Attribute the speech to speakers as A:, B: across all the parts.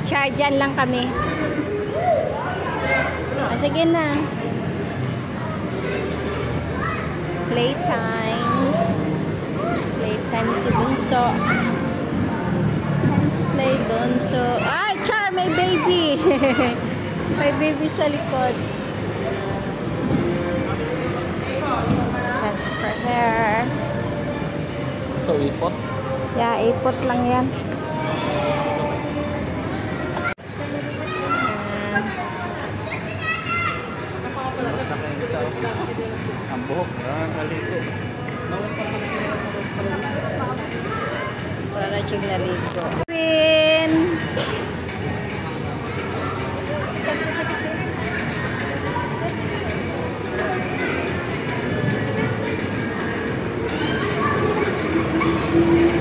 A: Char, dyan lang kami. Sige na. Playtime. Playtime si Bunso. It's time to play, Bunso. Ay, Char, may baby. May baby sa likod. Transfer hair.
B: Ito, ipot?
A: Yeah, ipot lang yan.
B: Ang buhok. Naligo.
A: Wala na siyang naligo. Queen!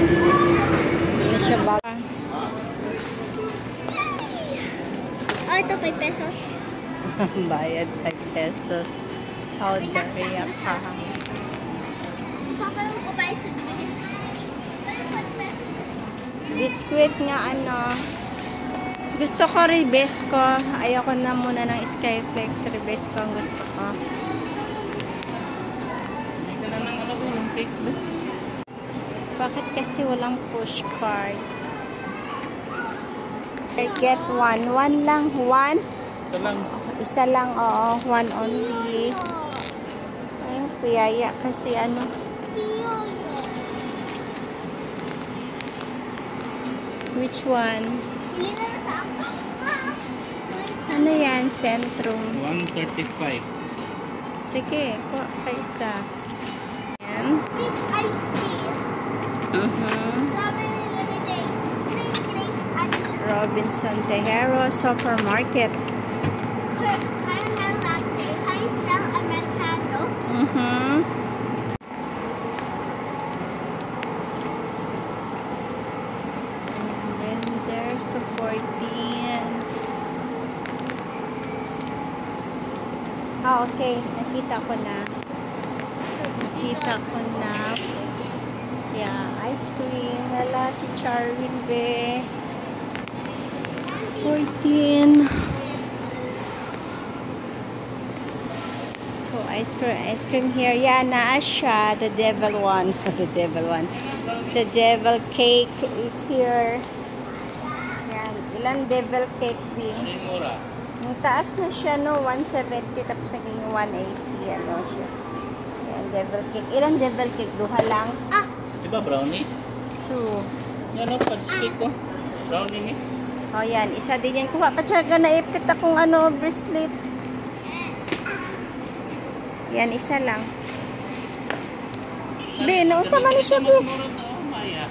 A: Hindi siya baka.
C: Oh, ito 5 pesos.
A: Bayad 5 pesos. Powder yan pa.
C: Papa, ko ba ito?
A: Biscuit nga ano. Gusto ko Ribesco. Ayoko na muna ng Skyflex. Ribesco ang gusto ko.
B: May ka na ng ano ko, yung cake ba?
A: Bakit kasi walang push card? I get one. One lang. One?
B: Ito lang.
A: Isa lang, oo. One only. Ayun, kuyaya kasi ano. Which one?
C: Hindi na sa ako.
A: Ano yan? Centrum.
B: 135.
A: Sige, kuha ka isa. Yan.
C: Big iced tea. Strawberry lemonade. Green grape ice.
A: Robinson Tejero Supermarket.
C: Caramel latte. High cell americano.
A: Blender, so 14. Okay. Nakita ko na. Yeah, ice cream. Wala si Charwin be. 14. So, ice cream here. Yeah, naa siya. The devil one. The devil one. The devil cake is here. Yan. Ilan devil cake be?
B: Ano yung mura?
A: Ang taas na siya, no? 170. Tapos naging 180. Ano siya. Yan, devil cake. Ilan devil cake? Duha lang?
C: Ah,
B: Diba brownie?
A: 2.
B: Yan o, fudge cake ko. Brownie mix.
A: O, yan. Isa din yan. Kuha ka tsaka naipit akong ano, bracelet. Yan, isa lang. Be, naunsa man ni siya, be?
B: Mas mura to, Maya.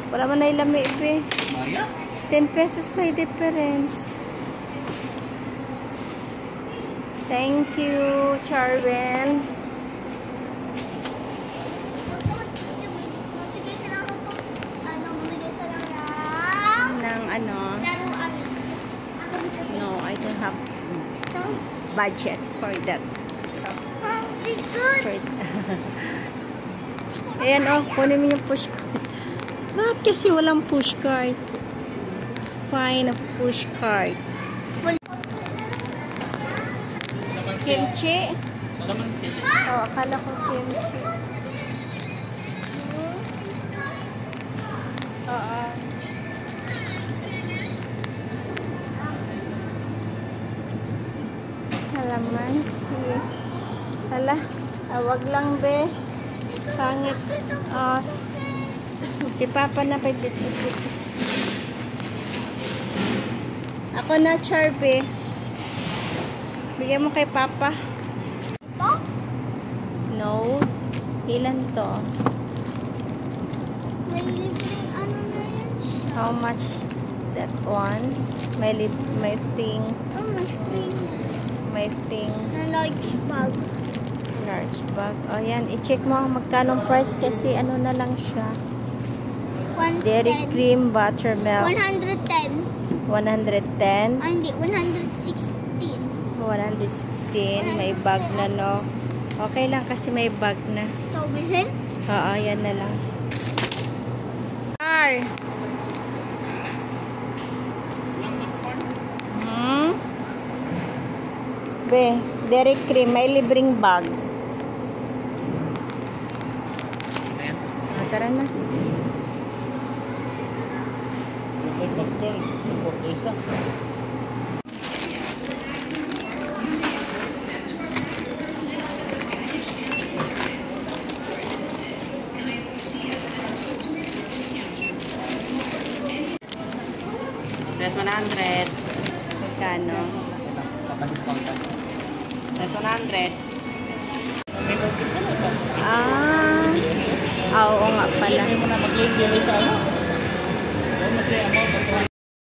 A: Wala man na ilami, be.
B: Maya?
A: 10 pesos na yung difference. Thank you, Charwen.
C: mamigay ka lang
A: Ng ano,
C: laruan.
A: no, I don't have budget for that.
C: Oh, be good.
A: For Ayan, oh, kunin mo yung push card. Bakit kasi walang push card? Fine, a push card. Kimchi?
B: Kalamansi.
A: Oh, akala ko kimchi. Oo. Kalamansi. Hala, wag lang, be. Pangit. Oh. Si Papa na pipit-pipit. Ako na, Charbe. Bigyan mo kay Papa.
C: Ito?
A: No. Ilan to?
C: May libreng ano na yan siya.
A: How much that one? May thing.
C: Oh, my thing.
A: May thing.
C: Na large bag.
A: Large bag. O yan. I-check mo magkano price kasi ano na lang siya.
C: 110.
A: Dairy cream buttermilk.
C: 110.
A: 110.
C: Ah, hindi. 116.
A: 116. May bag na, no? Okay lang kasi may bag na.
C: So, bilhin?
A: Oo, yan na lang. Char!
B: Walang popcorn.
A: Hmm? Be, Dairy Cream, may libreng bag.
B: Ayan.
A: Tara na.
B: May popcorn. Support isa.
D: Plus 100.
A: Magkano?
D: Ito, papadiscount ka. Plus 100.
B: May notice na ito.
A: Oo nga pala.
B: Hindi mo na mag-claim din sa ano. Mas may amount